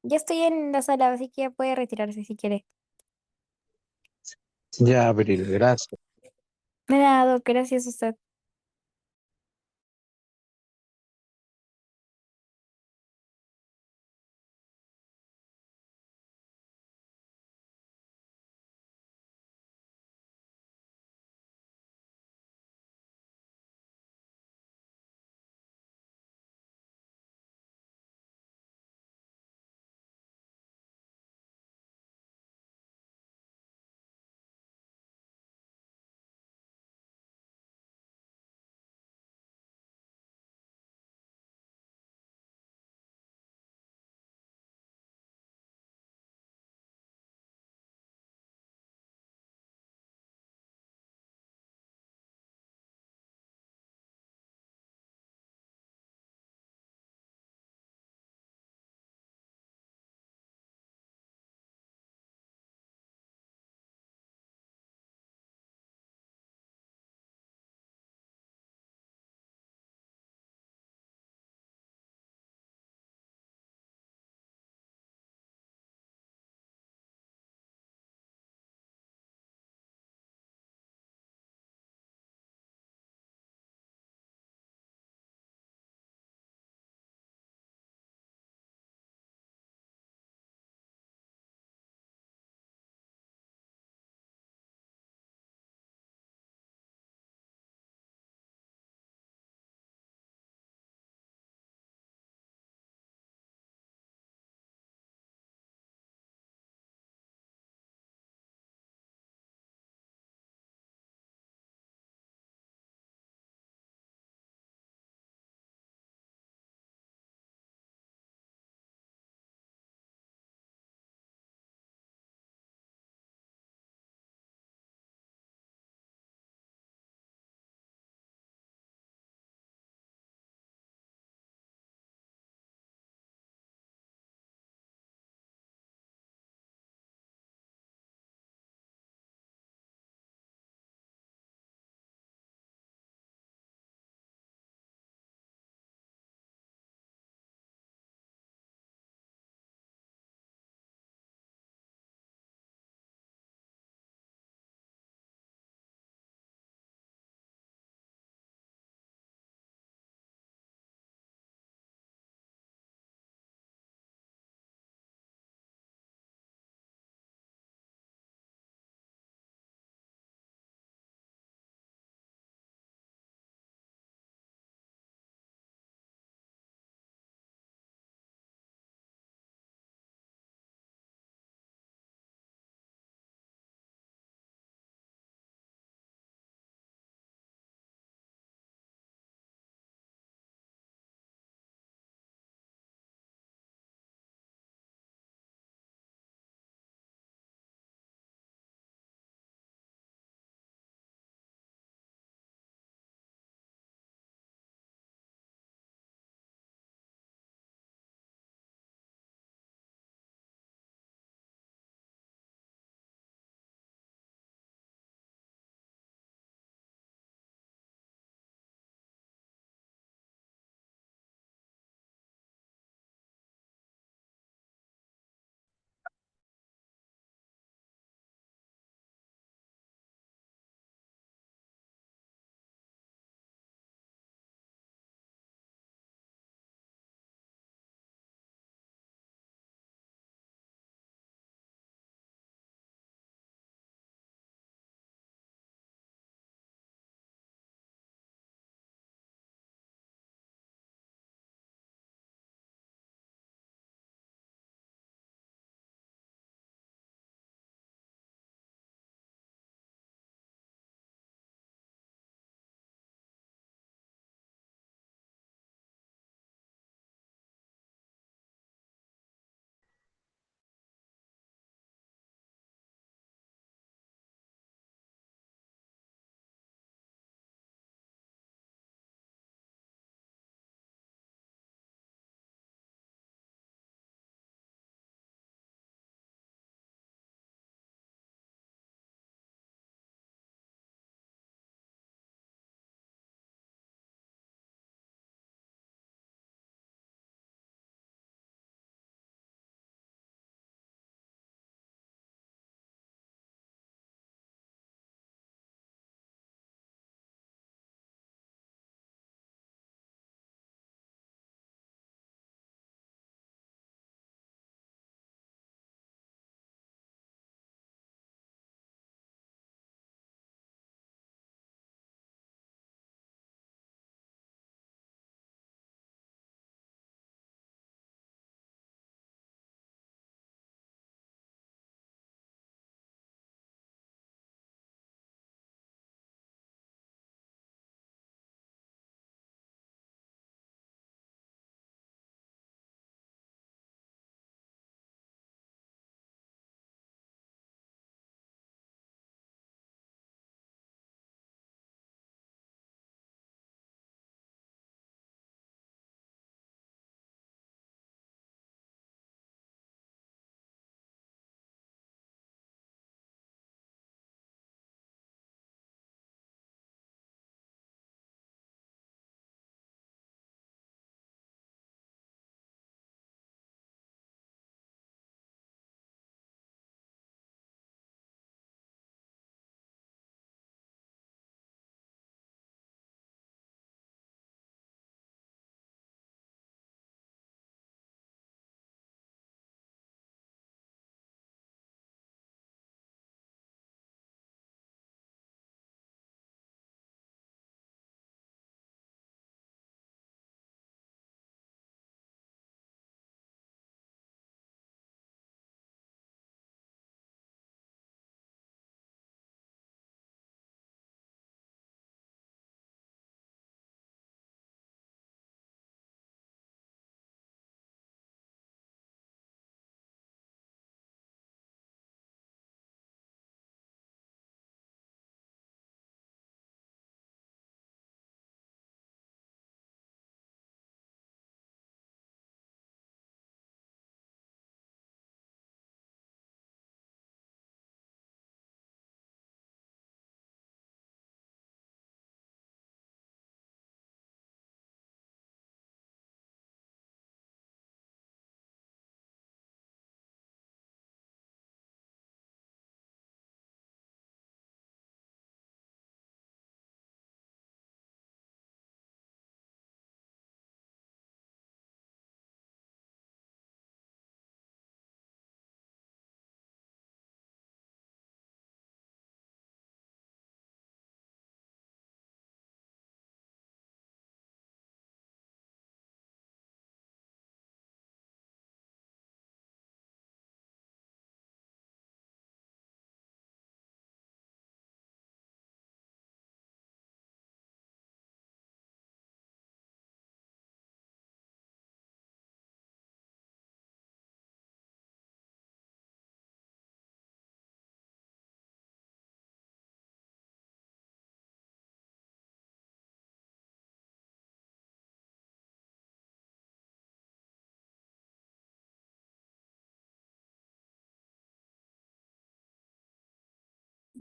Ya estoy en la sala, así que ya puede retirarse si quiere. Ya, Abril, gracias. Me ha dado, gracias a usted.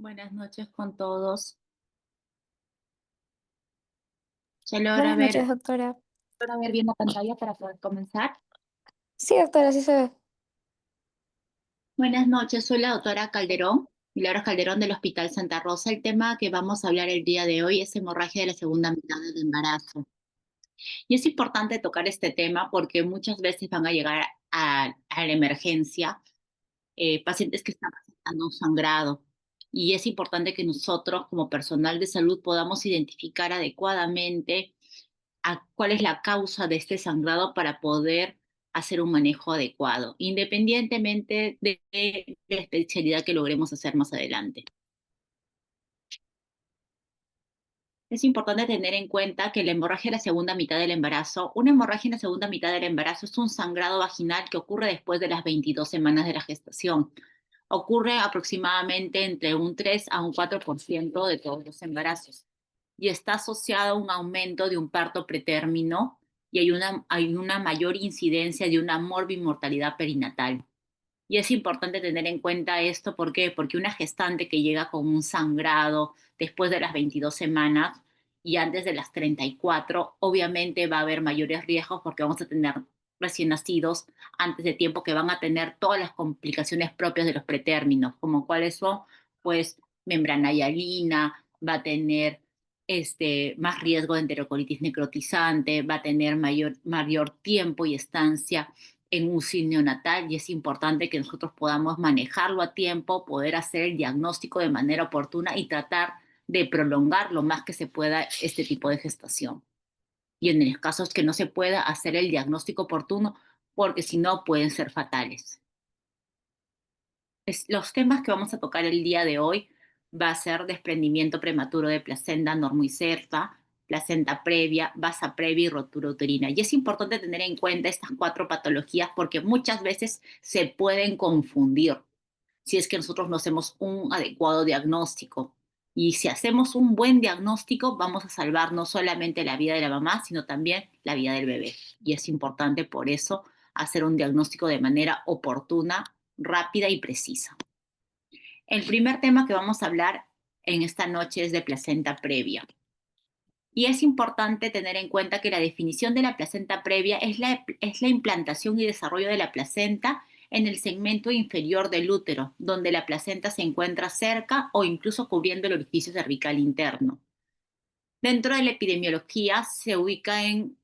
Buenas noches con todos. Se logra Buenas ver, noches, doctora. logra ver bien la pantalla para poder comenzar. Sí, doctora, sí se ve. Buenas noches, soy la doctora Calderón, Milagros Calderón del Hospital Santa Rosa. El tema que vamos a hablar el día de hoy es hemorragia de la segunda mitad del embarazo. Y es importante tocar este tema porque muchas veces van a llegar a la emergencia pacientes que están presentando un sangrado. Y es importante que nosotros, como personal de salud, podamos identificar adecuadamente a cuál es la causa de este sangrado para poder hacer un manejo adecuado, independientemente de la especialidad que logremos hacer más adelante. Es importante tener en cuenta que la hemorragia en la segunda mitad del embarazo, una hemorragia en la segunda mitad del embarazo es un sangrado vaginal que ocurre después de las 22 semanas de la gestación. Ocurre aproximadamente entre un 3 a un 4% de todos los embarazos y está asociado a un aumento de un parto pretérmino y hay una mayor incidencia de una morbimortalidad perinatal. Y es importante tener en cuenta esto, ¿por qué? Porque una gestante que llega con un sangrado después de las 22 semanas y antes de las 34, obviamente va a haber mayores riesgos porque vamos a tener recién nacidos antes de tiempo que van a tener todas las complicaciones propias de los pretérminos, como cuáles son, pues, membrana hialina, va a tener más riesgo de enterocolitis necrotizante, va a tener mayor tiempo y estancia en UCI neonatal y es importante que nosotros podamos manejarlo a tiempo, poder hacer el diagnóstico de manera oportuna y tratar de prolongar lo más que se pueda este tipo de gestación. Y en los casos que no se pueda hacer el diagnóstico oportuno, porque si no pueden ser fatales. Los temas que vamos a tocar el día de hoy va a ser desprendimiento prematuro de placenta normoinserta, placenta previa, vasa previa y rotura uterina. Y es importante tener en cuenta estas cuatro patologías porque muchas veces se pueden confundir si es que nosotros no hacemos un adecuado diagnóstico. Y si hacemos un buen diagnóstico, vamos a salvar no solamente la vida de la mamá, sino también la vida del bebé. Y es importante por eso hacer un diagnóstico de manera oportuna, rápida y precisa. El primer tema que vamos a hablar en esta noche es de placenta previa. Y es importante tener en cuenta que la definición de la placenta previa es la implantación y desarrollo de la placenta en el segmento inferior del útero, donde la placenta se encuentra cerca o incluso cubriendo el orificio cervical interno. Dentro de la epidemiología se ubica en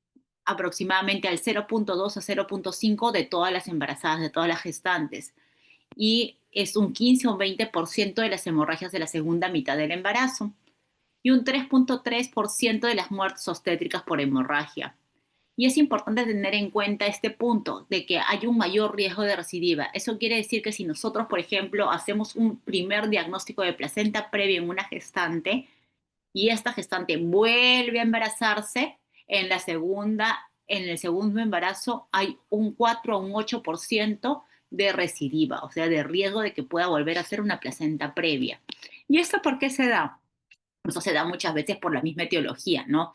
aproximadamente al 0.2 a 0.5 de todas las embarazadas, de todas las gestantes, y es un 15 o un 20% de las hemorragias de la segunda mitad del embarazo y un 3.3% de las muertes obstétricas por hemorragia. Y es importante tener en cuenta este punto de que hay un mayor riesgo de recidiva. Eso quiere decir que si nosotros, por ejemplo, hacemos un primer diagnóstico de placenta previa en una gestante y esta gestante vuelve a embarazarse, en el segundo embarazo hay un 4 o un 8% de recidiva, o sea, de riesgo de que pueda volver a ser una placenta previa. ¿Y esto por qué se da? Eso se da muchas veces por la misma etiología, ¿no?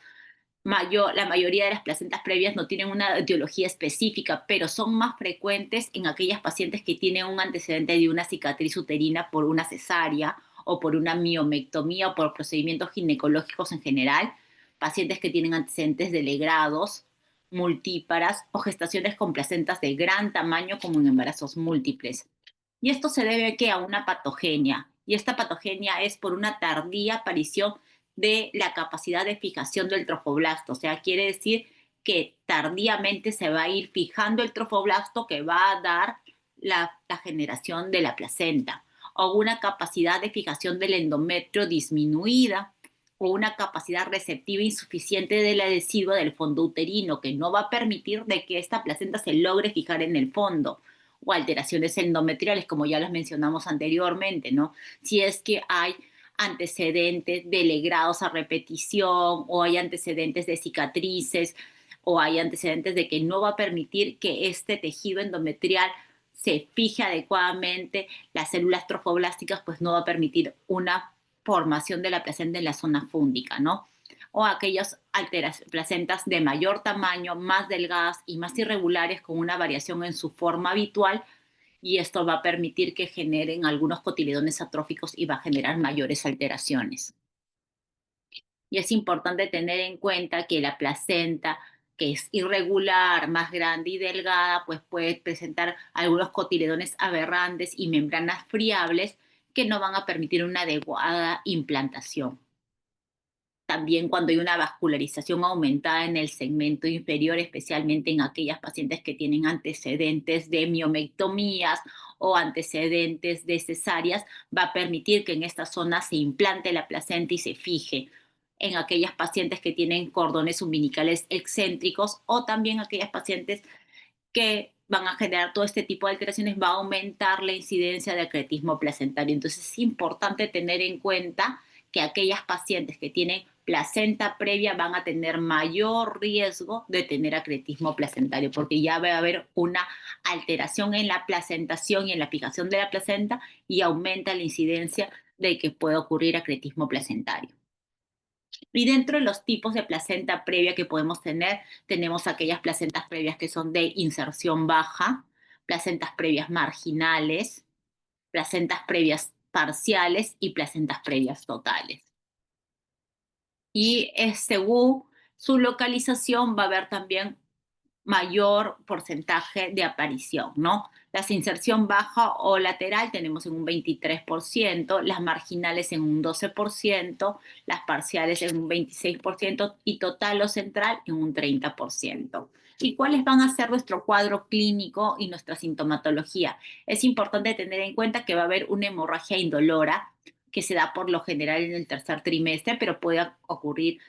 La mayoría de las placentas previas no tienen una etiología específica, pero son más frecuentes en aquellas pacientes que tienen un antecedente de una cicatriz uterina por una cesárea o por una miomectomía o por procedimientos ginecológicos en general, pacientes que tienen antecedentes de legrados, multíparas o gestaciones con placentas de gran tamaño como en embarazos múltiples. Y esto se debe a una patogenia, y esta patogenia es por una tardía aparición de la capacidad de fijación del trofoblasto, o sea, quiere decir que tardíamente se va a ir fijando el trofoblasto que va a dar la generación de la placenta, o una capacidad de fijación del endometrio disminuida, o una capacidad receptiva insuficiente del adhesivo del fondo uterino, que no va a permitir de que esta placenta se logre fijar en el fondo, o alteraciones endometriales, como ya las mencionamos anteriormente, ¿no? Si es que hay antecedentes de legrados a repetición o hay antecedentes de cicatrices o hay antecedentes de que no va a permitir que este tejido endometrial se fije adecuadamente, las células trofoblásticas pues no va a permitir una formación de la placenta en la zona fúndica, ¿no? O aquellas placentas de mayor tamaño, más delgadas y más irregulares con una variación en su forma habitual y esto va a permitir que generen algunos cotiledones atróficos y va a generar mayores alteraciones. Y es importante tener en cuenta que la placenta, que es irregular, más grande y delgada, pues puede presentar algunos cotiledones aberrantes y membranas friables que no van a permitir una adecuada implantación. También cuando hay una vascularización aumentada en el segmento inferior, especialmente en aquellas pacientes que tienen antecedentes de miomectomías o antecedentes de cesáreas, va a permitir que en esta zona se implante la placenta y se fije. En aquellas pacientes que tienen cordones umbilicales excéntricos o también aquellas pacientes que van a generar todo este tipo de alteraciones, va a aumentar la incidencia de acretismo placentario. Entonces es importante tener en cuenta que aquellas pacientes que tienen placenta previa van a tener mayor riesgo de tener acretismo placentario, porque ya va a haber una alteración en la placentación y en la aplicación de la placenta y aumenta la incidencia de que pueda ocurrir acretismo placentario. Y dentro de los tipos de placenta previa que podemos tener, tenemos aquellas placentas previas que son de inserción baja, placentas previas marginales, placentas previas parciales y placentas previas totales. Y según su localización va a haber también mayor porcentaje de aparición, ¿no? Las inserción baja o lateral tenemos en un 23%, las marginales en un 12%, las parciales en un 26% y total o central en un 30%. ¿Y cuáles van a ser nuestro cuadro clínico y nuestra sintomatología? Es importante tener en cuenta que va a haber una hemorragia indolora que se da por lo general en el tercer trimestre, pero puede ocurrir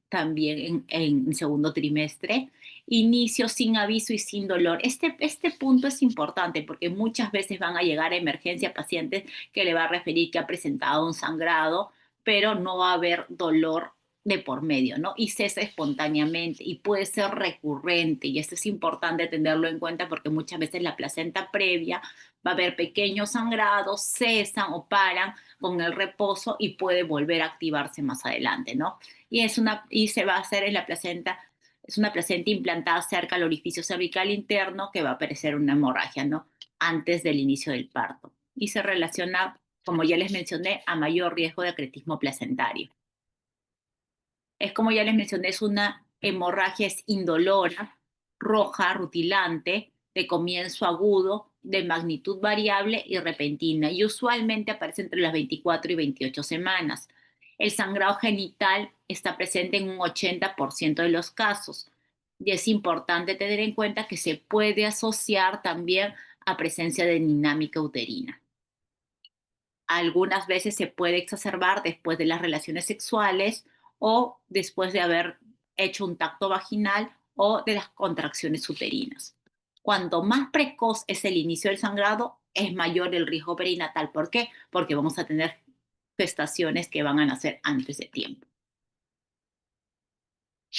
también en segundo trimestre. Inicio sin aviso y sin dolor. Este punto es importante porque muchas veces van a llegar a emergencia pacientes que le va a referir que ha presentado un sangrado, pero no va a haber dolor de por medio, ¿no? Y cesa espontáneamente y puede ser recurrente y esto es importante tenerlo en cuenta porque muchas veces la placenta previa va a haber pequeños sangrados, cesan o paran con el reposo y puede volver a activarse más adelante, ¿no? Y se va a hacer en la placenta, es una placenta implantada cerca al orificio cervical interno que va a aparecer una hemorragia, ¿no? Antes del inicio del parto. Y se relaciona, como ya les mencioné, a mayor riesgo de acretismo placentario. Es como ya les mencioné, es una hemorragia es indolora, roja, rutilante, de comienzo agudo, de magnitud variable y repentina, y usualmente aparece entre las 24 y 28 semanas. El sangrado genital está presente en un 80% de los casos, y es importante tener en cuenta que se puede asociar también a presencia de dinámica uterina. Algunas veces se puede exacerbar después de las relaciones sexuales o después de haber hecho un tacto vaginal o de las contracciones uterinas. Cuanto más precoz es el inicio del sangrado, es mayor el riesgo perinatal. ¿Por qué? Porque vamos a tener gestaciones que van a nacer antes de tiempo.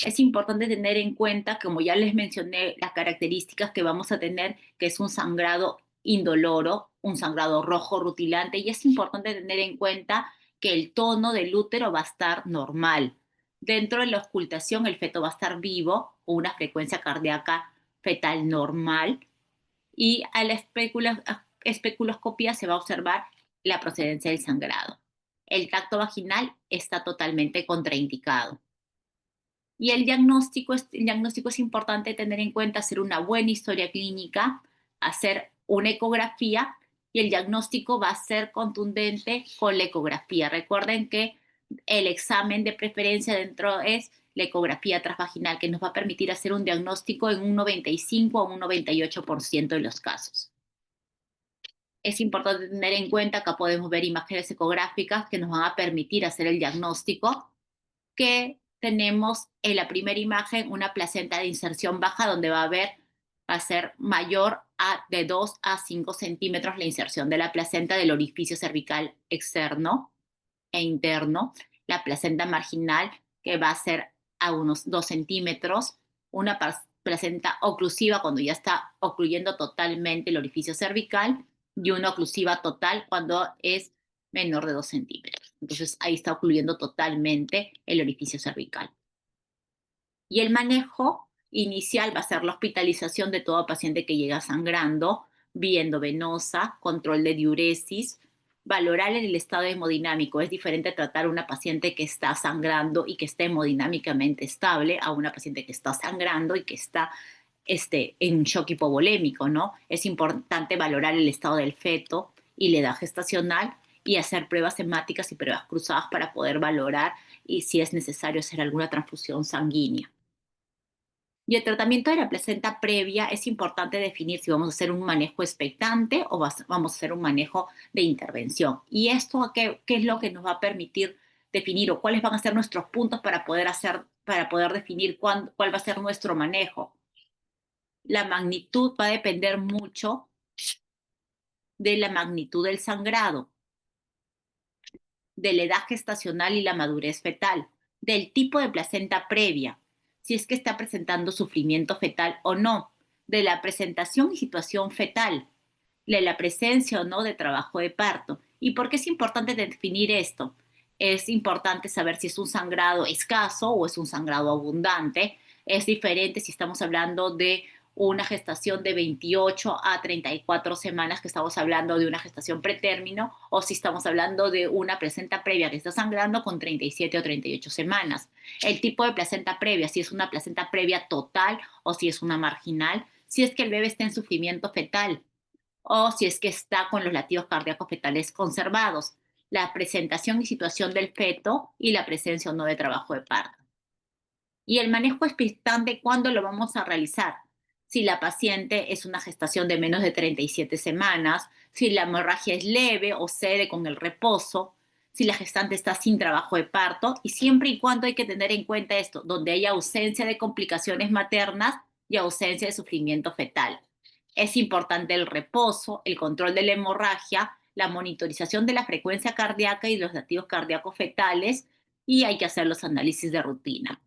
Es importante tener en cuenta, como ya les mencioné, las características que vamos a tener, que es un sangrado indoloro, un sangrado rojo rutilante, y es importante tener en cuenta que el tono del útero va a estar normal. Dentro de la ocultación, el feto va a estar vivo, con una frecuencia cardíaca fetal normal, y a la especuloscopía se va a observar la procedencia del sangrado. El tacto vaginal está totalmente contraindicado. Y el diagnóstico es importante tener en cuenta hacer una buena historia clínica, hacer una ecografía y el diagnóstico va a ser contundente con la ecografía. Recuerden que el examen de preferencia dentro es la ecografía transvaginal que nos va a permitir hacer un diagnóstico en un 95 a un 98% de los casos. Es importante tener en cuenta, acá podemos ver imágenes ecográficas que nos van a permitir hacer el diagnóstico que tenemos en la primera imagen una placenta de inserción baja donde va a ser mayor a de 2 a 5 centímetros la inserción de la placenta del orificio cervical externo e interno, la placenta marginal que va a ser a unos 2 centímetros, una placenta oclusiva cuando ya está ocluyendo totalmente el orificio cervical y una oclusiva total cuando es menor de 2 centímetros. Entonces ahí está ocluyendo totalmente el orificio cervical. Y el manejo inicial va a ser la hospitalización de todo paciente que llega sangrando vía endovenosa, control de diuresis, valorar el estado hemodinámico. Es diferente tratar a una paciente que está sangrando y que está hemodinámicamente estable a una paciente que está sangrando y que está en un shock hipovolémico, ¿no? Es importante valorar el estado del feto y la edad gestacional y hacer pruebas hemáticas y pruebas cruzadas para poder valorar y si es necesario hacer alguna transfusión sanguínea. Y el tratamiento de la placenta previa es importante definir si vamos a hacer un manejo expectante o vamos a hacer un manejo de intervención. ¿Y esto qué es lo que nos va a permitir definir o cuáles van a ser nuestros puntos para poder definir cuál va a ser nuestro manejo? La magnitud va a depender mucho de la magnitud del sangrado, de la edad gestacional y la madurez fetal, del tipo de placenta previa, si es que está presentando sufrimiento fetal o no, de la presentación y situación fetal, de la presencia o no de trabajo de parto. ¿Y por qué es importante definir esto? Es importante saber si es un sangrado escaso o es un sangrado abundante. Es diferente si estamos hablando de una gestación de 28 a 34 semanas, que estamos hablando de una gestación pretérmino, o si estamos hablando de una placenta previa que está sangrando con 37 o 38 semanas. El tipo de placenta previa, si es una placenta previa total o si es una marginal, si es que el bebé está en sufrimiento fetal o si es que está con los latidos cardíacos fetales conservados, la presentación y situación del feto y la presencia o no de trabajo de parto. Y el manejo expectante, ¿cuándo lo vamos a realizar? Si la paciente es una gestación de menos de 37 semanas, si la hemorragia es leve o cede con el reposo, si la gestante está sin trabajo de parto, y siempre y cuando hay que tener en cuenta esto, donde hay ausencia de complicaciones maternas y ausencia de sufrimiento fetal. Es importante el reposo, el control de la hemorragia, la monitorización de la frecuencia cardíaca y los latidos cardíacos fetales, y hay que hacer los análisis de rutina.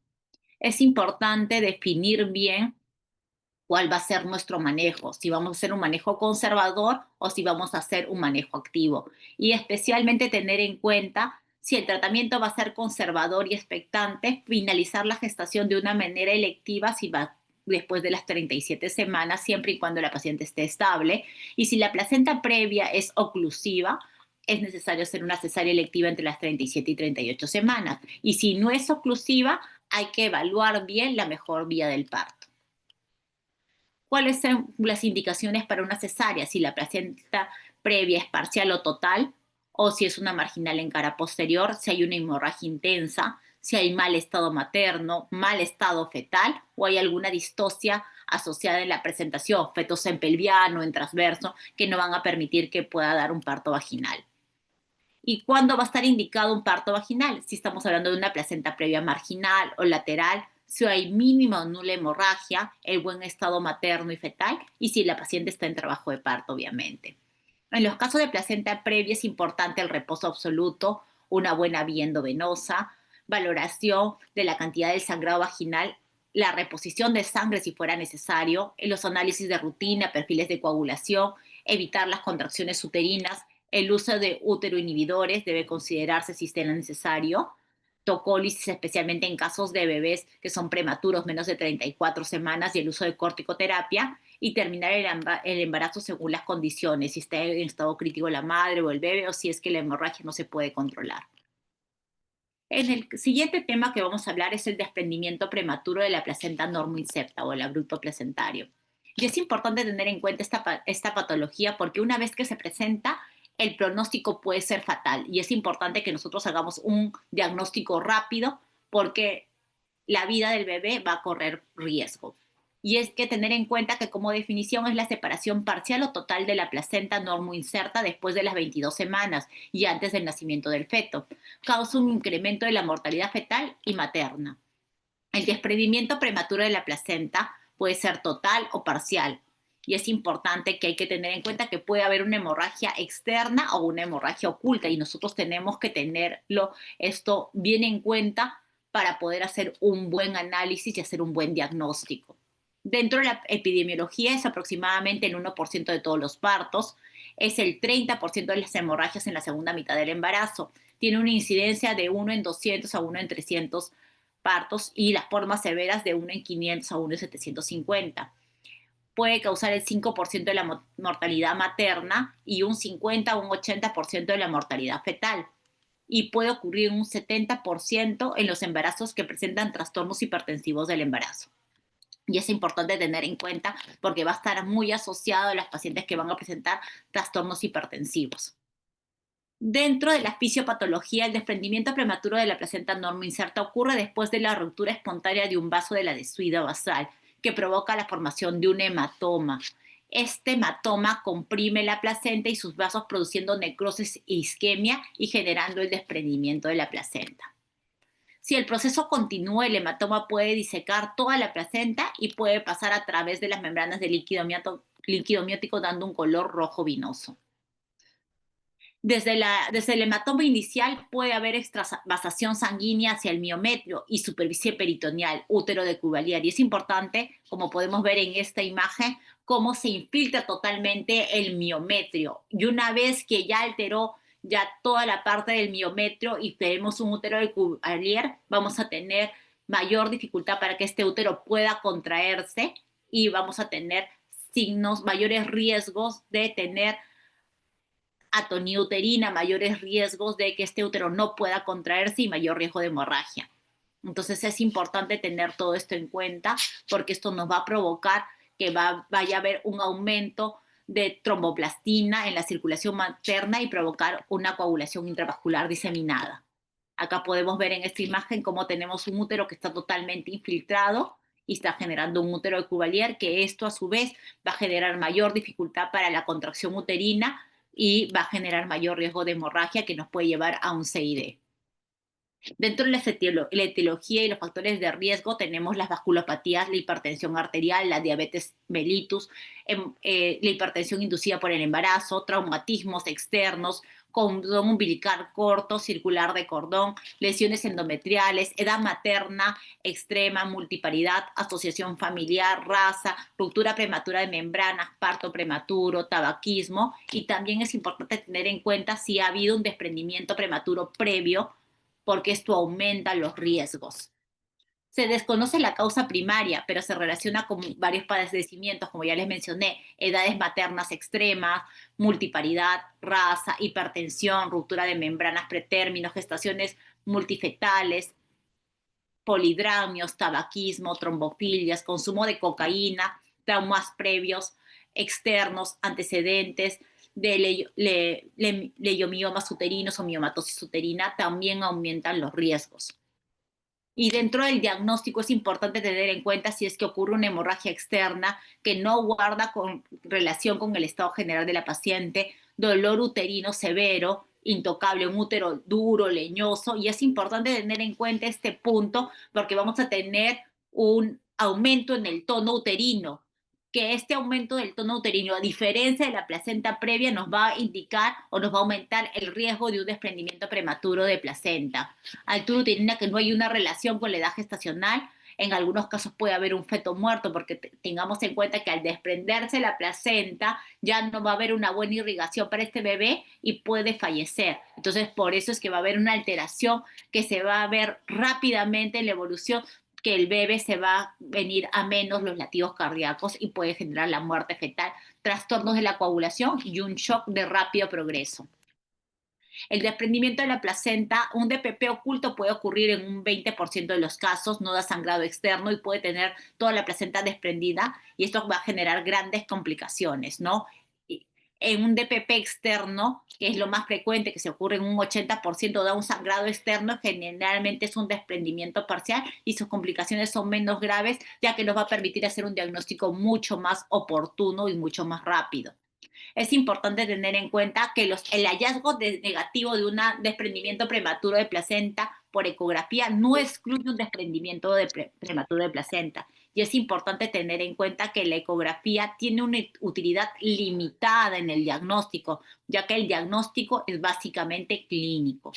Es importante definir bien cuál va a ser nuestro manejo, si vamos a hacer un manejo conservador o si vamos a hacer un manejo activo. Y especialmente tener en cuenta si el tratamiento va a ser conservador y expectante, finalizar la gestación de una manera electiva si va después de las 37 semanas, siempre y cuando la paciente esté estable. Y si la placenta previa es oclusiva, es necesario hacer una cesárea electiva entre las 37 y 38 semanas. Y si no es oclusiva, hay que evaluar bien la mejor vía del parto. ¿Cuáles son las indicaciones para una cesárea? Si la placenta previa es parcial o total, o si es una marginal en cara posterior, si hay una hemorragia intensa, si hay mal estado materno, mal estado fetal o hay alguna distocia asociada en la presentación, fetos en pelviano, en transverso, que no van a permitir que pueda dar un parto vaginal. ¿Y cuándo va a estar indicado un parto vaginal? Si estamos hablando de una placenta previa marginal o lateral, si hay mínima o nula hemorragia, el buen estado materno y fetal, y si la paciente está en trabajo de parto, obviamente. En los casos de placenta previa es importante el reposo absoluto, una buena vía endovenosa, valoración de la cantidad del sangrado vaginal, la reposición de sangre si fuera necesario, los análisis de rutina, perfiles de coagulación, evitar las contracciones uterinas, el uso de útero inhibidores debe considerarse si sea necesario, tocólisis especialmente en casos de bebés que son prematuros, menos de 34 semanas, y el uso de corticoterapia, y terminar el embarazo según las condiciones, si está en estado crítico la madre o el bebé o si es que la hemorragia no se puede controlar. En el siguiente tema que vamos a hablar es el desprendimiento prematuro de la placenta normoinserta o el abrupto placentario. Y es importante tener en cuenta esta patología porque una vez que se presenta, el pronóstico puede ser fatal y es importante que nosotros hagamos un diagnóstico rápido porque la vida del bebé va a correr riesgo. Y es que tener en cuenta que como definición es la separación parcial o total de la placenta normoinserta después de las 22 semanas y antes del nacimiento del feto. Causa un incremento de la mortalidad fetal y materna. El desprendimiento prematuro de la placenta puede ser total o parcial. Y es importante que hay que tener en cuenta que puede haber una hemorragia externa o una hemorragia oculta y nosotros tenemos que tenerlo esto bien en cuenta para poder hacer un buen análisis y hacer un buen diagnóstico. Dentro de la epidemiología es aproximadamente el 1% de todos los partos, es el 30% de las hemorragias en la segunda mitad del embarazo, tiene una incidencia de 1 en 200 a 1 en 300 partos y las formas severas de 1 en 500 a 1 en 750. puede causar el 5% de la mortalidad materna y un 50 o un 80% de la mortalidad fetal. Y puede ocurrir un 70% en los embarazos que presentan trastornos hipertensivos del embarazo. Y es importante tener en cuenta porque va a estar muy asociado a las pacientes que van a presentar trastornos hipertensivos. Dentro de la fisiopatología, el desprendimiento prematuro de la placenta normoinserta ocurre después de la ruptura espontánea de un vaso de la dessuida basal, que provoca la formación de un hematoma. Este hematoma comprime la placenta y sus vasos, produciendo necrosis e isquemia y generando el desprendimiento de la placenta. Si el proceso continúa, el hematoma puede disecar toda la placenta y puede pasar a través de las membranas del líquido amniótico, dando un color rojo vinoso. Desde el hematoma inicial puede haber extravasación sanguínea hacia el miometrio y superficie peritoneal, útero de Cuvelier. Y es importante, como podemos ver en esta imagen, cómo se infiltra totalmente el miometrio. Y una vez que ya alteró ya toda la parte del miometrio y tenemos un útero de Cuvelier, vamos a tener mayor dificultad para que este útero pueda contraerse y vamos a tener mayores riesgos de tener atonía uterina, mayores riesgos de que este útero no pueda contraerse y mayor riesgo de hemorragia. Entonces es importante tener todo esto en cuenta porque esto nos va a provocar que vaya a haber un aumento de tromboplastina en la circulación materna y provocar una coagulación intravascular diseminada. Acá podemos ver en esta imagen cómo tenemos un útero que está totalmente infiltrado y está generando un útero de Cuvelier, que esto a su vez va a generar mayor dificultad para la contracción uterina y va a generar mayor riesgo de hemorragia que nos puede llevar a un CID. Dentro de la etiología y los factores de riesgo tenemos las vasculopatías, la hipertensión arterial, la diabetes mellitus, la hipertensión inducida por el embarazo, traumatismos externos, cordón umbilical corto, circular de cordón, lesiones endometriales, edad materna extrema, multiparidad, asociación familiar, raza, ruptura prematura de membranas, parto prematuro, tabaquismo. Y también es importante tener en cuenta si ha habido un desprendimiento prematuro previo, porque esto aumenta los riesgos. Se desconoce la causa primaria, pero se relaciona con varios padecimientos, como ya les mencioné, edades maternas extremas, multiparidad, raza, hipertensión, ruptura de membranas pretérmino, gestaciones multifetales, polidramios, tabaquismo, trombofilias, consumo de cocaína, traumas previos, externos, antecedentes de leiomiomas uterinos o miomatosis uterina, también aumentan los riesgos. Y dentro del diagnóstico es importante tener en cuenta si es que ocurre una hemorragia externa que no guarda con relación con el estado general de la paciente, dolor uterino severo, intocable, un útero duro, leñoso, y es importante tener en cuenta este punto porque vamos a tener un aumento en el tono uterino, que este aumento del tono uterino, a diferencia de la placenta previa, nos va a indicar o nos va a aumentar el riesgo de un desprendimiento prematuro de placenta. Altura uterina que no hay una relación con la edad gestacional. En algunos casos puede haber un feto muerto porque tengamos en cuenta que al desprenderse la placenta ya no va a haber una buena irrigación para este bebé y puede fallecer. Entonces, por eso es que va a haber una alteración que se va a ver rápidamente en la evolución, que el bebé se va a venir a menos los latidos cardíacos y puede generar la muerte fetal, trastornos de la coagulación y un shock de rápido progreso. El desprendimiento de la placenta, un DPP oculto puede ocurrir en un 20% de los casos, no da sangrado externo y puede tener toda la placenta desprendida y esto va a generar grandes complicaciones, ¿no? En un DPP externo, que es lo más frecuente, que se ocurre en un 80%, da un sangrado externo, generalmente es un desprendimiento parcial y sus complicaciones son menos graves, ya que nos va a permitir hacer un diagnóstico mucho más oportuno y mucho más rápido. Es importante tener en cuenta que el hallazgo negativo de un desprendimiento prematuro de placenta por ecografía no excluye un desprendimiento prematuro de placenta. Y es importante tener en cuenta que la ecografía tiene una utilidad limitada en el diagnóstico, ya que el diagnóstico es básicamente clínico.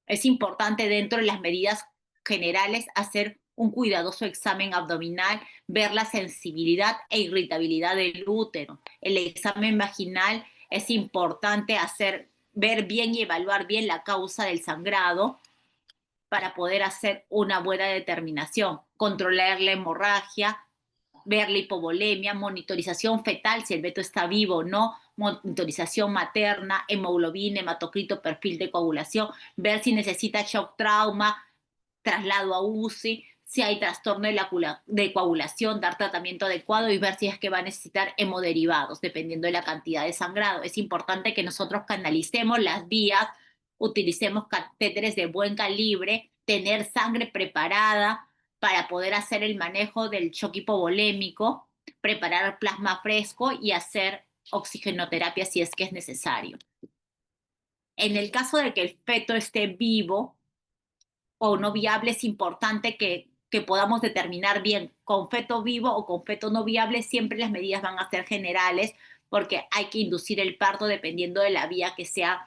Es importante dentro de las medidas generales hacer un cuidadoso examen abdominal, ver la sensibilidad e irritabilidad del útero. El examen vaginal es importante ver bien y evaluar bien la causa del sangrado para poder hacer una buena determinación, controlar la hemorragia ver la hipovolemia, monitorización fetal, si el feto está vivo o no, monitorización materna, hemoglobina, hematocrito, perfil de coagulación, ver si necesita shock trauma, traslado a UCI, si hay trastorno de coagulación, dar tratamiento adecuado y ver si es que va a necesitar hemoderivados, dependiendo de la cantidad de sangrado. Es importante que nosotros canalicemos las vías, utilicemos catéteres de buen calibre, tener sangre preparada para poder hacer el manejo del shock hipovolémico, preparar plasma fresco y hacer oxigenoterapia si es que es necesario. En el caso de que el feto esté vivo, o no viable, es importante que podamos determinar bien con feto vivo o con feto no viable. Siempre las medidas van a ser generales porque hay que inducir el parto dependiendo de la vía que sea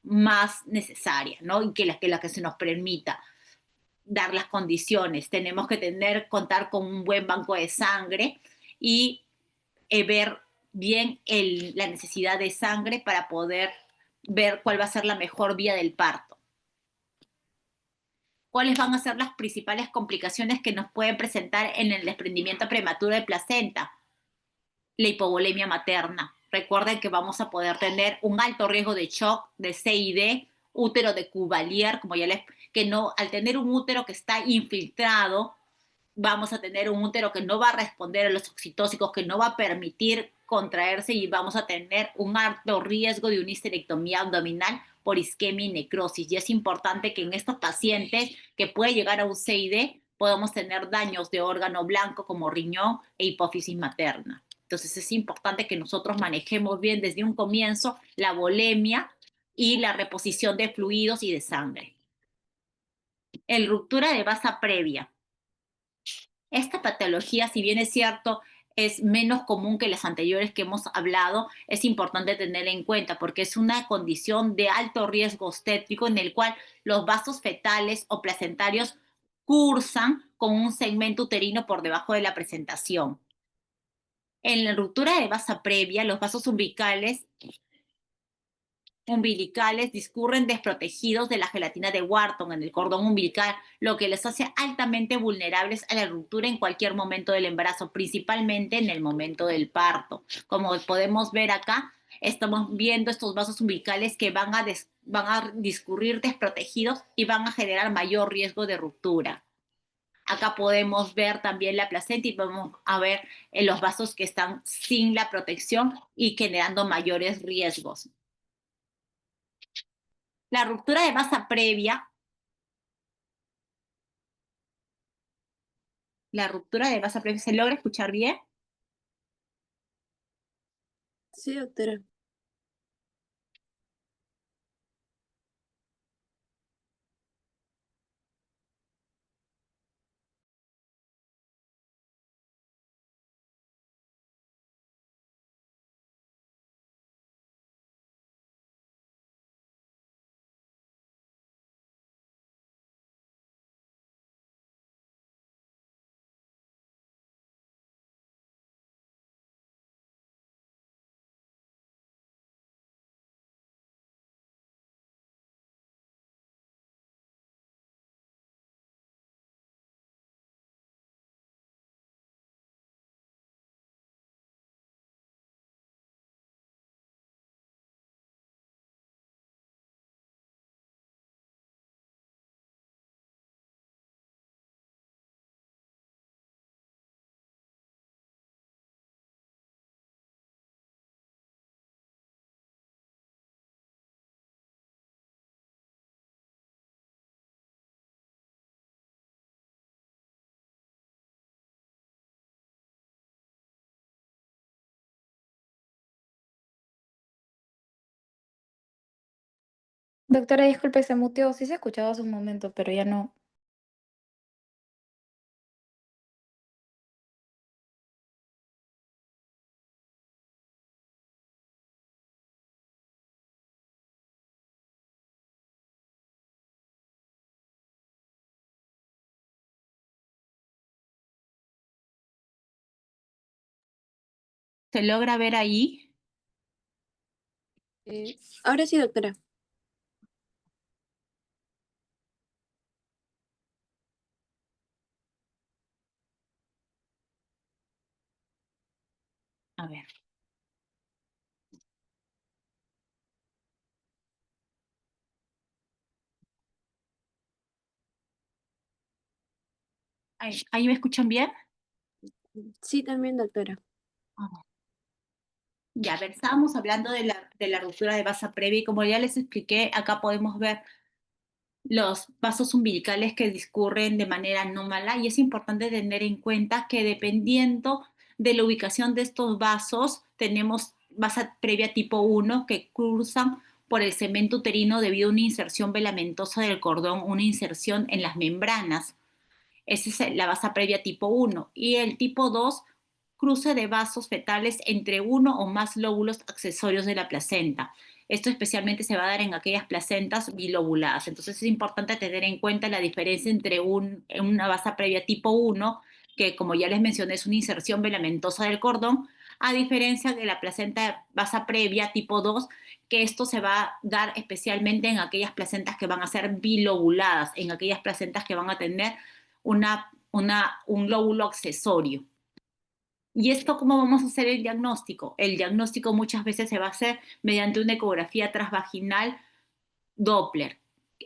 más necesaria, ¿no? Y que la que se nos permita dar las condiciones. Tenemos que contar con un buen banco de sangre y ver bien la necesidad de sangre para poder ver cuál va a ser la mejor vía del parto. ¿Cuáles van a ser las principales complicaciones que nos pueden presentar en el desprendimiento prematuro de placenta? La hipovolemia materna. Recuerden que vamos a poder tener un alto riesgo de shock, de CID, útero de Cuvalier, como ya les, que no, al tener un útero que está infiltrado, vamos a tener un útero que no va a responder a los oxitóxicos, que no va a permitir contraerse y vamos a tener un alto riesgo de una histerectomía abdominal por isquemia y necrosis. Y es importante que en estos pacientes que puede llegar a un CID podamos tener daños de órgano blanco como riñón e hipófisis materna. Entonces es importante que nosotros manejemos bien desde un comienzo la volemia y la reposición de fluidos y de sangre. El ruptura de vasa previa. Esta patología, si bien es cierto, es menos común que las anteriores que hemos hablado, es importante tener en cuenta porque es una condición de alto riesgo obstétrico en el cual los vasos fetales o placentarios cursan con un segmento uterino por debajo de la presentación. En la ruptura de vasa previa, los vasos umbilicales discurren desprotegidos de la gelatina de Wharton en el cordón umbilical, lo que les hace altamente vulnerables a la ruptura en cualquier momento del embarazo, principalmente en el momento del parto. Como podemos ver acá, estamos viendo estos vasos umbilicales que van a discurrir desprotegidos y van a generar mayor riesgo de ruptura. Acá podemos ver también la placenta y vamos a ver los vasos que están sin la protección y generando mayores riesgos. La ruptura de vasa previa, ¿se logra escuchar bien? Sí, doctora. Doctora, disculpe, se muteó. Sí se escuchaba hace un momento, pero ya no. ¿Se logra ver ahí? Ahora sí, doctora. A ver. ¿Ahí me escuchan bien? Sí, también, doctora. Ah. Ya, a ver, estábamos hablando de la ruptura de vasa previa y como ya les expliqué, acá podemos ver los vasos umbilicales que discurren de manera anómala y es importante tener en cuenta que dependiendo de la ubicación de estos vasos, tenemos vasa previa tipo 1 que cruzan por el cemento uterino debido a una inserción velamentosa del cordón, una inserción en las membranas. Esa es la vasa previa tipo 1. Y el tipo 2, cruce de vasos fetales entre uno o más lóbulos accesorios de la placenta. Esto especialmente se va a dar en aquellas placentas bilobuladas. Entonces es importante tener en cuenta la diferencia entre una vasa previa tipo 1, que como ya les mencioné es una inserción velamentosa del cordón, a diferencia de la placenta vasa previa tipo 2, que esto se va a dar especialmente en aquellas placentas que van a ser bilobuladas, en aquellas placentas que van a tener un lóbulo accesorio. ¿Y esto cómo vamos a hacer el diagnóstico? El diagnóstico muchas veces se va a hacer mediante una ecografía transvaginal Doppler.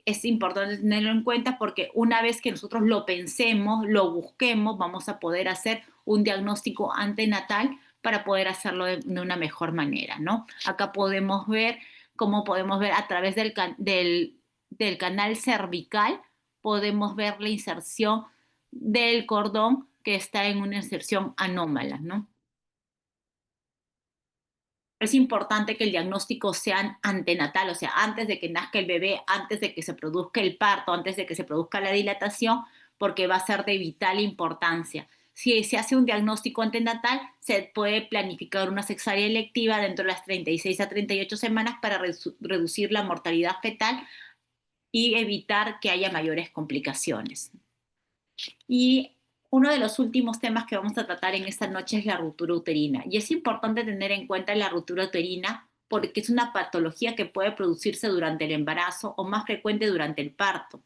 Es importante tenerlo en cuenta porque una vez que nosotros lo pensemos, lo busquemos, vamos a poder hacer un diagnóstico antenatal para poder hacerlo de una mejor manera, ¿no? Acá podemos ver cómo podemos ver a través del canal cervical, podemos ver la inserción del cordón que está en una inserción anómala, ¿no? Es importante que el diagnóstico sea antenatal, o sea, antes de que nazca el bebé, antes de que se produzca el parto, antes de que se produzca la dilatación, porque va a ser de vital importancia. Si se hace un diagnóstico antenatal, se puede planificar una cesárea electiva dentro de las 36 a 38 semanas para reducir la mortalidad fetal y evitar que haya mayores complicaciones. Y uno de los últimos temas que vamos a tratar en esta noche es la ruptura uterina. Y es importante tener en cuenta la ruptura uterina porque es una patología que puede producirse durante el embarazo o más frecuente durante el parto.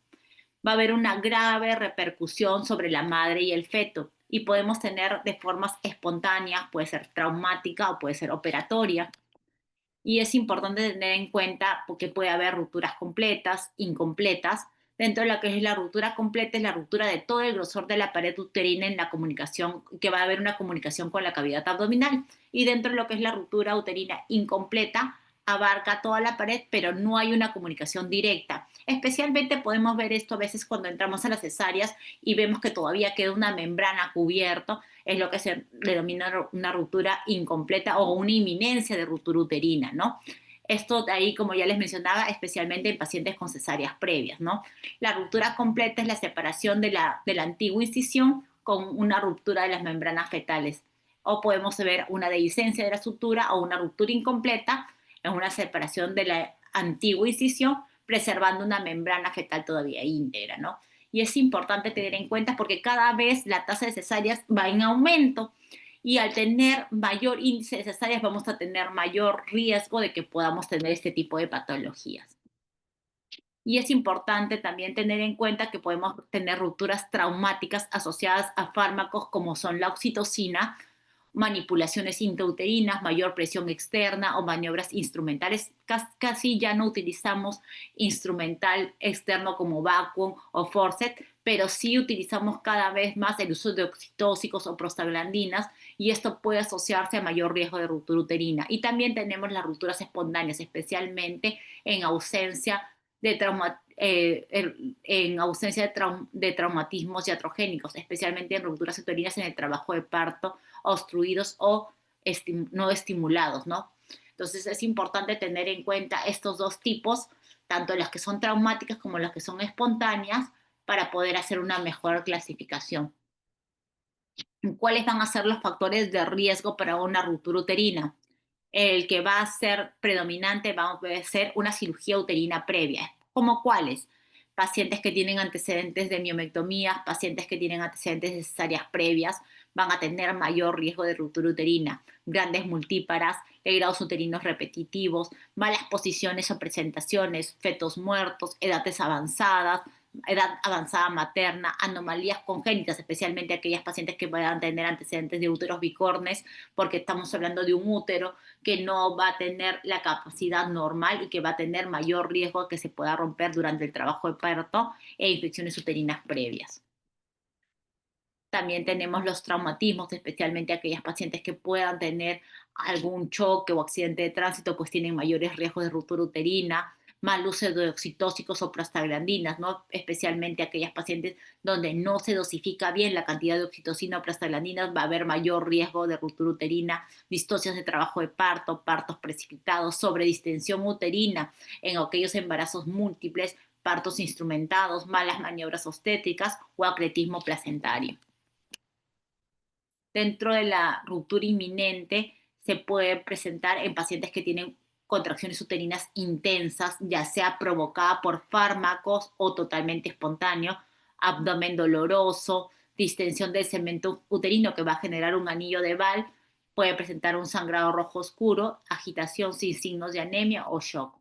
Va a haber una grave repercusión sobre la madre y el feto y podemos tener de formas espontáneas, puede ser traumática o puede ser operatoria. Y es importante tener en cuenta porque puede haber rupturas completas, incompletas. Dentro de lo que es la ruptura completa es la ruptura de todo el grosor de la pared uterina en la comunicación, que va a haber una comunicación con la cavidad abdominal. Y dentro de lo que es la ruptura uterina incompleta, abarca toda la pared, pero no hay una comunicación directa. Especialmente podemos ver esto a veces cuando entramos a las cesáreas y vemos que todavía queda una membrana cubierta, es lo que se denomina una ruptura incompleta o una inminencia de ruptura uterina, ¿no? Esto de ahí, como ya les mencionaba, especialmente en pacientes con cesáreas previas, ¿no? La ruptura completa es la separación de la antigua incisión con una ruptura de las membranas fetales. O podemos ver una dehiscencia de la sutura o una ruptura incompleta, es una separación de la antigua incisión, preservando una membrana fetal todavía íntegra, ¿no? Y es importante tener en cuenta porque cada vez la tasa de cesáreas va en aumento y al tener mayor índice de cesáreas vamos a tener mayor riesgo de que podamos tener este tipo de patologías. Y es importante también tener en cuenta que podemos tener rupturas traumáticas asociadas a fármacos como son la oxitocina, manipulaciones intrauterinas, mayor presión externa o maniobras instrumentales. Casi ya no utilizamos instrumental externo como vacuum o forceps, pero sí utilizamos cada vez más el uso de oxitóxicos o prostaglandinas y esto puede asociarse a mayor riesgo de ruptura uterina. Y también tenemos las rupturas espontáneas, especialmente en ausencia de de traumatismos iatrogénicos, especialmente en rupturas uterinas en el trabajo de parto, obstruidos o no estimulados, ¿no? Entonces es importante tener en cuenta estos dos tipos, tanto las que son traumáticas como las que son espontáneas, para poder hacer una mejor clasificación. ¿Cuáles van a ser los factores de riesgo para una ruptura uterina? El que va a ser predominante va a ser una cirugía uterina previa. ¿Cómo cuáles? Pacientes que tienen antecedentes de miomectomías, pacientes que tienen antecedentes de cesáreas previas, van a tener mayor riesgo de ruptura uterina, grandes multíparas, grados uterinos repetitivos, malas posiciones o presentaciones, fetos muertos, edades avanzadas, edad avanzada materna, anomalías congénitas, especialmente aquellas pacientes que puedan tener antecedentes de úteros bicornes, porque estamos hablando de un útero que no va a tener la capacidad normal y que va a tener mayor riesgo de que se pueda romper durante el trabajo de parto e infecciones uterinas previas. También tenemos los traumatismos, especialmente aquellas pacientes que puedan tener algún choque o accidente de tránsito, pues tienen mayores riesgos de ruptura uterina, mal uso de oxitóxicos o prostaglandinas, ¿no? Especialmente aquellas pacientes donde no se dosifica bien la cantidad de oxitocina o prostaglandinas, va a haber mayor riesgo de ruptura uterina, distocias de trabajo de parto, partos precipitados, sobredistensión uterina en aquellos embarazos múltiples, partos instrumentados, malas maniobras obstétricas o acretismo placentario. Dentro de la ruptura inminente se puede presentar en pacientes que tienen contracciones uterinas intensas, ya sea provocada por fármacos o totalmente espontáneo, abdomen doloroso, distensión del cemento uterino que va a generar un anillo de Ball, puede presentar un sangrado rojo oscuro, agitación sin signos de anemia o shock.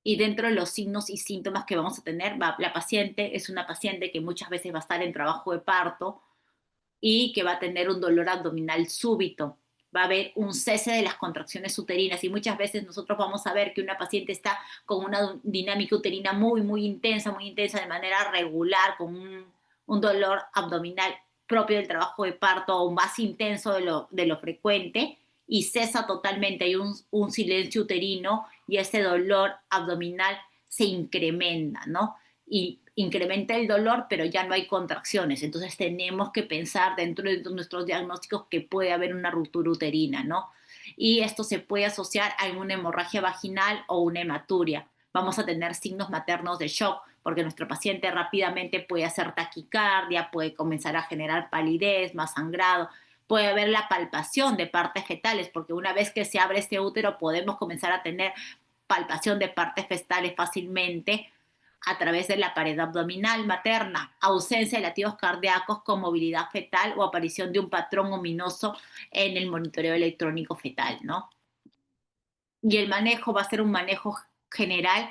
Y dentro de los signos y síntomas que vamos a tener, la paciente es una paciente que muchas veces va a estar en trabajo de parto, y que va a tener un dolor abdominal súbito. Va a haber un cese de las contracciones uterinas y muchas veces nosotros vamos a ver que una paciente está con una dinámica uterina muy intensa de manera regular, con un dolor abdominal propio del trabajo de parto o más intenso de lo frecuente y cesa totalmente. Hay un silencio uterino y ese dolor abdominal se incrementa, ¿no? Y incrementa el dolor, pero ya no hay contracciones. Entonces tenemos que pensar dentro de nuestros diagnósticos que puede haber una ruptura uterina, ¿no? Y esto se puede asociar a una hemorragia vaginal o una hematuria. Vamos a tener signos maternos de shock, porque nuestro paciente rápidamente puede hacer taquicardia, puede comenzar a generar palidez, más sangrado, puede haber la palpación de partes fetales, porque una vez que se abre este útero podemos comenzar a tener palpación de partes fetales fácilmente a través de la pared abdominal materna, ausencia de latidos cardíacos con movilidad fetal o aparición de un patrón ominoso en el monitoreo electrónico fetal, ¿no? Y el manejo va a ser un manejo general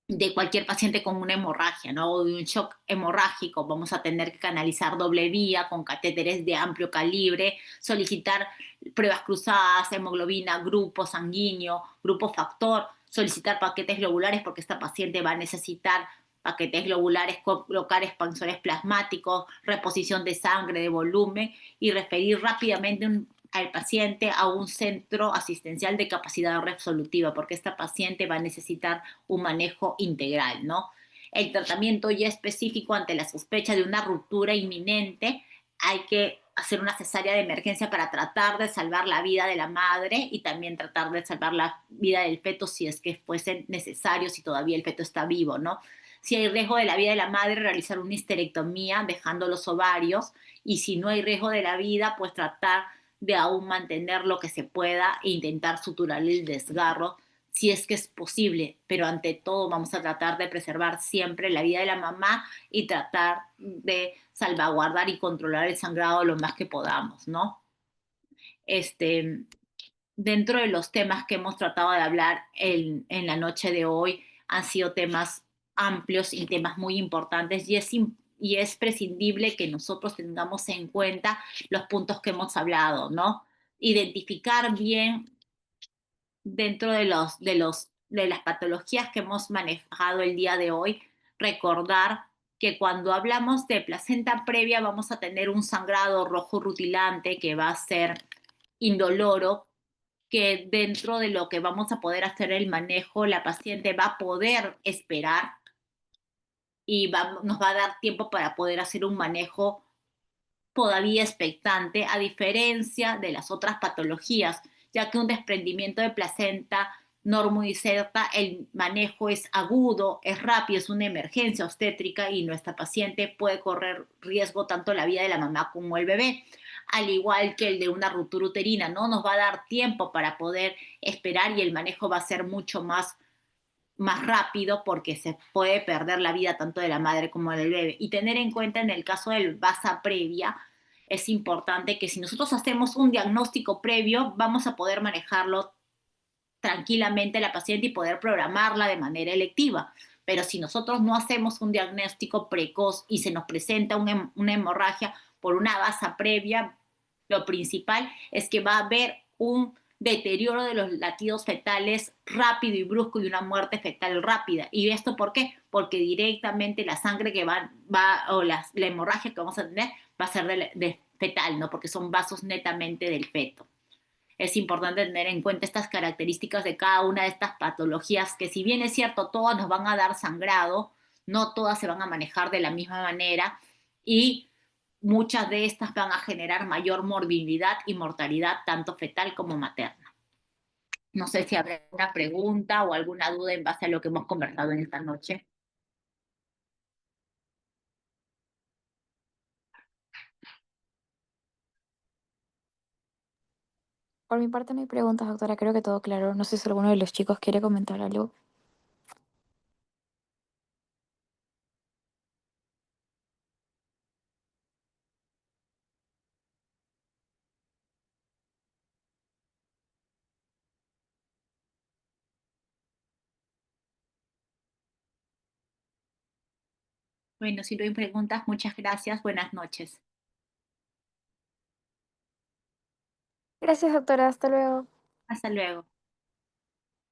de cualquier paciente con una hemorragia, ¿no? O de un shock hemorrágico. Vamos a tener que canalizar doble vía con catéteres de amplio calibre, solicitar pruebas cruzadas, hemoglobina, grupo sanguíneo, grupo factor, solicitar paquetes globulares porque esta paciente va a necesitar paquetes globulares, colocar expansores plasmáticos, reposición de sangre, de volumen y referir rápidamente al paciente a un centro asistencial de capacidad resolutiva, porque esta paciente va a necesitar un manejo integral, ¿no? El tratamiento ya específico ante la sospecha de una ruptura inminente, hay que hacer una cesárea de emergencia para tratar de salvar la vida de la madre y también tratar de salvar la vida del feto si es que fuese necesario, si todavía el feto está vivo, ¿no? Si hay riesgo de la vida de la madre, realizar una histerectomía dejando los ovarios, y si no hay riesgo de la vida, pues tratar de aún mantener lo que se pueda e intentar suturar el desgarro si es que es posible, pero ante todo vamos a tratar de preservar siempre la vida de la mamá y tratar de salvaguardar y controlar el sangrado lo más que podamos, ¿no? Este, Dentro de los temas que hemos tratado de hablar en la noche de hoy han sido temas amplios y temas muy importantes y es prescindible que nosotros tengamos en cuenta los puntos que hemos hablado, ¿no? Identificar bien dentro de las patologías que hemos manejado el día de hoy, recordar que cuando hablamos de placenta previa vamos a tener un sangrado rojo rutilante que va a ser indoloro, que dentro de lo que vamos a poder hacer el manejo, la paciente va a poder esperar y nos va a dar tiempo para poder hacer un manejo todavía expectante, a diferencia de las otras patologías, ya que un desprendimiento de placenta normoinserta, el manejo es agudo, es rápido, es una emergencia obstétrica y nuestra paciente puede correr riesgo tanto la vida de la mamá como el bebé, al igual que el de una ruptura uterina. No nos va a dar tiempo para poder esperar y el manejo va a ser mucho más rápido porque se puede perder la vida tanto de la madre como del bebé. Y tener en cuenta en el caso del BASA previa, es importante que si nosotros hacemos un diagnóstico previo, vamos a poder manejarlo tranquilamente a la paciente y poder programarla de manera electiva. Pero si nosotros no hacemos un diagnóstico precoz y se nos presenta una hemorragia por una basa previa, lo principal es que va a haber un deterioro de los latidos fetales rápido y brusco y una muerte fetal rápida. ¿Y esto por qué? Porque directamente la sangre que o la hemorragia que vamos a tener va a ser de fetal, ¿no? Porque son vasos netamente del feto. Es importante tener en cuenta estas características de cada una de estas patologías, que si bien es cierto, todas nos van a dar sangrado, no todas se van a manejar de la misma manera y muchas de estas van a generar mayor morbilidad y mortalidad, tanto fetal como materna. No sé si habrá alguna pregunta o alguna duda en base a lo que hemos conversado en esta noche. Por mi parte no hay preguntas, doctora. Creo que todo claro. No sé si alguno de los chicos quiere comentar algo. Bueno, si no hay preguntas, muchas gracias. Buenas noches. Gracias, doctora. Hasta luego. Hasta luego.